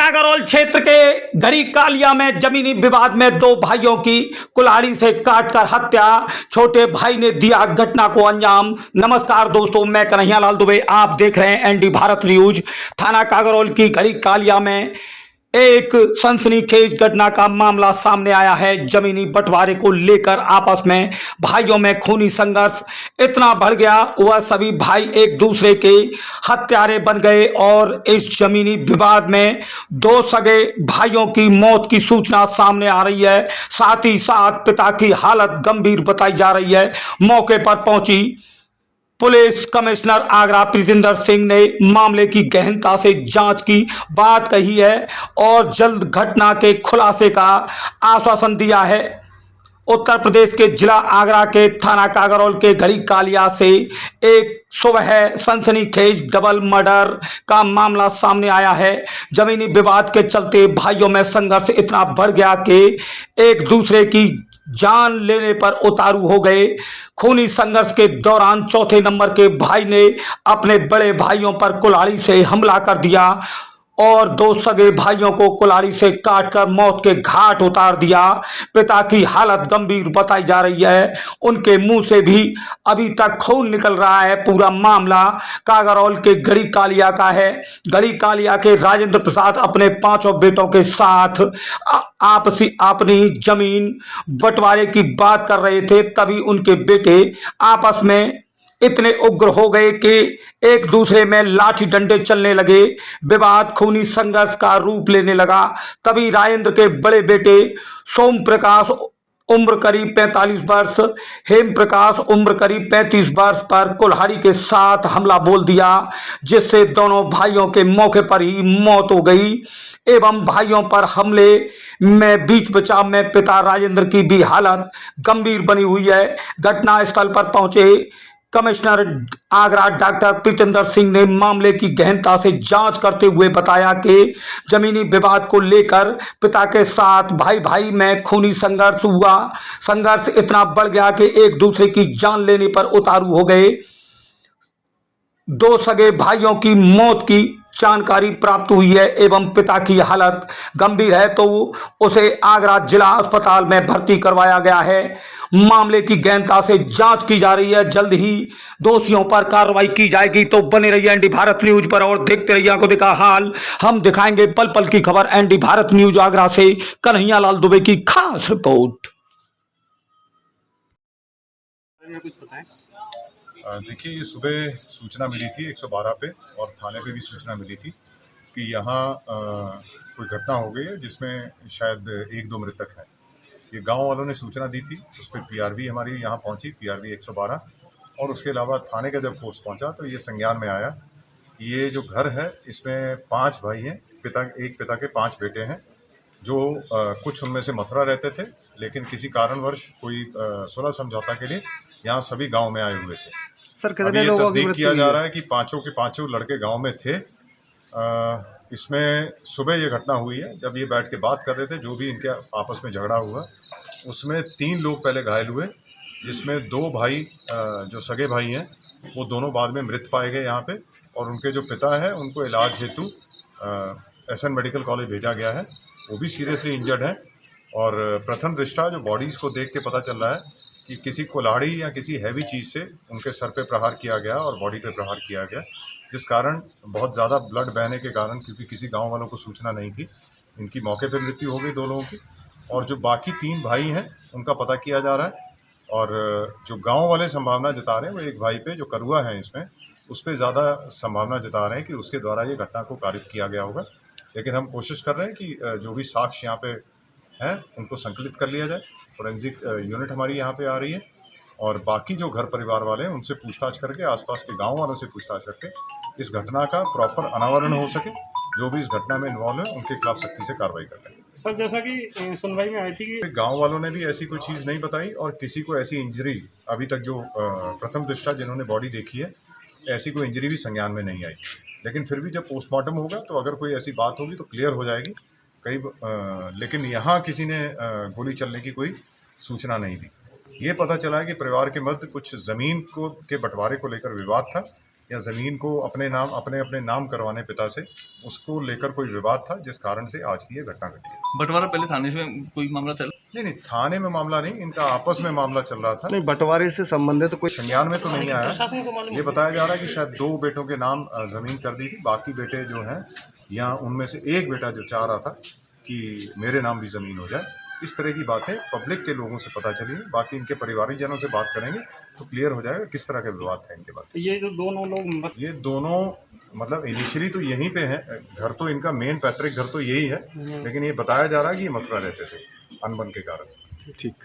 कागरौल क्षेत्र के गड़ी कालिया में जमीनी विवाद में दो भाइयों की कुल्हाड़ी से काटकर हत्या, छोटे भाई ने दिया घटना को अंजाम। नमस्कार दोस्तों, मैं कन्हैयालाल दुबे, आप देख रहे हैं एनडी भारत न्यूज। थाना कागरौल की गड़ी कालिया में एक सनसनीखेज घटना का मामला सामने आया है। जमीनी बंटवारे को लेकर आपस में भाइयों में खूनी संघर्ष इतना बढ़ गया, वह सभी भाई एक दूसरे के हत्यारे बन गए और इस जमीनी विवाद में दो सगे भाइयों की मौत की सूचना सामने आ रही है। साथ ही साथ पिता की हालत गंभीर बताई जा रही है। मौके पर पहुंची पुलिस कमिश्नर आगरा प्रीतिंदर सिंह ने मामले की गहनता से जांच की बात कही है और जल्द घटना के खुलासे का आश्वासन दिया है। उत्तर प्रदेश के जिला आगरा के थाना कागरौल के गड़ी कालिया से एक सुबह सनसनीखेज डबल मर्डर का मामला सामने आया है। जमीनी विवाद के चलते भाइयों में संघर्ष इतना बढ़ गया कि एक दूसरे की जान लेने पर उतारू हो गए। खूनी संघर्ष के दौरान चौथे नंबर के भाई ने अपने बड़े भाइयों पर कुल्हाड़ी से हमला कर दिया और दो सगे भाइयों को कुल्हाड़ी से काटकर मौत के घाट उतार दिया। पिता की हालत गंभीर बताई जा रही है, उनके मुंह से भी अभी तक खून निकल रहा है। पूरा मामला कागरौल के गड़ी कालिया का है। गड़ी कालिया के राजेंद्र प्रसाद अपने पांचों बेटों के साथ आपसी अपनी जमीन बंटवारे की बात कर रहे थे, तभी उनके बेटे आपस में इतने उग्र हो गए कि एक दूसरे में लाठी डंडे चलने लगे। विवाद खूनी संघर्ष का रूप लेने लगा। तभी राजेंद्र के बड़े बेटे सोम प्रकाश उम्र करीब 45 वर्ष, हेम प्रकाश उम्र करीब 35 वर्ष पर कुल्हाड़ी के साथ हमला बोल दिया, जिससे दोनों भाइयों के मौके पर ही मौत हो गई। एवं भाइयों पर हमले में बीच बचाव में पिता राजेंद्र की भी हालत गंभीर बनी हुई है। घटनास्थल पर पहुंचे कमिश्नर आगरा डॉक्टर प्रीतिंदर सिंह ने मामले की गहनता से जांच करते हुए बताया कि जमीनी विवाद को लेकर पिता के साथ भाई भाई में खूनी संघर्ष हुआ। संघर्ष इतना बढ़ गया कि एक दूसरे की जान लेने पर उतारू हो गए। दो सगे भाइयों की मौत की जानकारी प्राप्त हुई है एवं पिता की हालत गंभीर है तो उसे आगरा जिला अस्पताल में भर्ती करवाया गया है। मामले की गहनता से जांच की जा रही है। जल्द ही दोषियों पर कार्रवाई की जाएगी। तो बने रहिए एनडी भारत न्यूज पर और देखते रहिए आंखों देखा हाल। हम दिखाएंगे पल पल की खबर। एनडी भारत न्यूज आगरा से कन्हैयालाल दुबे की खास रिपोर्ट। देखिए, ये सुबह सूचना मिली थी 112 पे और थाने पे भी सूचना मिली थी कि यहाँ कोई घटना हो गई है जिसमें शायद 1-2 मृतक हैं। ये गांव वालों ने सूचना दी थी, उस पर पीआरवी हमारी यहाँ पहुँची, पीआरवी 112, और उसके अलावा थाने का जब फोर्स पहुँचा तो ये संज्ञान में आया। ये जो घर है इसमें 5 भाई हैं, एक पिता के 5 बेटे हैं, जो कुछ उनमें से मथुरा रहते थे, लेकिन किसी कारणवश कोई सुलह समझौता के लिए यहाँ सभी गाँव में आए हुए थे। सर, कितने लोगों की तस्दीक मृत्यु किया हुई जा है? रहा है कि पांचों के पांचों लड़के गांव में थे। इसमें सुबह ये घटना हुई है जब ये बैठ के बात कर रहे थे। जो भी इनके आपस में झगड़ा हुआ उसमें 3 लोग पहले घायल हुए, जिसमें 2 भाई जो सगे भाई हैं वो दोनों बाद में मृत पाए गए यहाँ पे, और उनके जो पिता है उनको इलाज हेतु एसएन मेडिकल कॉलेज भेजा गया है। वो भी सीरियसली इंजर्ड है। और प्रथम दृष्टा जो बॉडीज़ को देख के पता चल रहा है कि किसी कुल्हाड़ी या किसी हैवी चीज़ से उनके सर पे प्रहार किया गया और बॉडी पे प्रहार किया गया, जिस कारण बहुत ज़्यादा ब्लड बहने के कारण, क्योंकि किसी गांव वालों को सूचना नहीं थी, इनकी मौके पे मृत्यु हो गई 2 लोगों की। और जो बाकी 3 भाई हैं उनका पता किया जा रहा है। और जो गाँव वाले संभावना जता रहे हैं वो एक भाई पे जो करुआ है इसमें, उस पर ज़्यादा संभावना जता रहे हैं कि उसके द्वारा ये घटना को कारित किया गया होगा। लेकिन हम कोशिश कर रहे हैं कि जो भी साक्ष्य यहाँ पे हैं उनको संकलित कर लिया जाए। फोरेंसिक यूनिट हमारी यहाँ पे आ रही है और बाकी जो घर परिवार वाले हैं उनसे पूछताछ करके, आसपास के गांव वालों से पूछताछ करके इस घटना का प्रॉपर अनावरण हो सके। जो भी इस घटना में इन्वॉल्व है उनके खिलाफ सख्ती से कार्रवाई करते हैं। सर, जैसा कि सुनवाई में आई थी कि गांव वालों ने भी ऐसी कोई चीज़ नहीं बताई और किसी को ऐसी इंजरी अभी तक, जो प्रथम दृष्टा जिन्होंने बॉडी देखी है, ऐसी कोई इंजरी भी संज्ञान में नहीं आई। लेकिन फिर भी जब पोस्टमार्टम होगा तो अगर कोई ऐसी बात होगी तो क्लियर हो जाएगी। लेकिन यहाँ किसी ने गोली चलने की कोई सूचना नहीं दी। ये पता चला है कि परिवार के मध्य कुछ ज़मीन के बंटवारे को लेकर विवाद था, या ज़मीन को अपने नाम करवाने पिता से, उसको लेकर कोई विवाद था, जिस कारण से आज की ये घटना घटी है। बंटवारा पहले थाने में कोई मामला चल नहीं, थाने में मामला नहीं, इनका आपस में मामला चल रहा था। नहीं, बंटवारे से संबंधित कोई संज्ञान में तो नहीं आया है। प्रशासन को मालूम ये बताया जा रहा है कि शायद 2 बेटों के नाम ज़मीन कर दी थी, बाकी बेटे जो हैं, या उनमें से एक बेटा जो चाह रहा था कि मेरे नाम भी ज़मीन हो जाए। इस तरह की बातें पब्लिक के लोगों से पता चली। बाकी इनके परिवारिक जनों से बात करेंगे तो क्लियर हो जाएगा किस तरह के विवाद थे इनके बाद। ये जो दोनों लोग ये दोनों मतलब इनिशियली तो यहीं पे हैं, घर तो इनका मेन पैतृक घर तो यही है, लेकिन ये बताया जा रहा है कि ये मथुरा रहते थे अनबन के कारण। ठीक।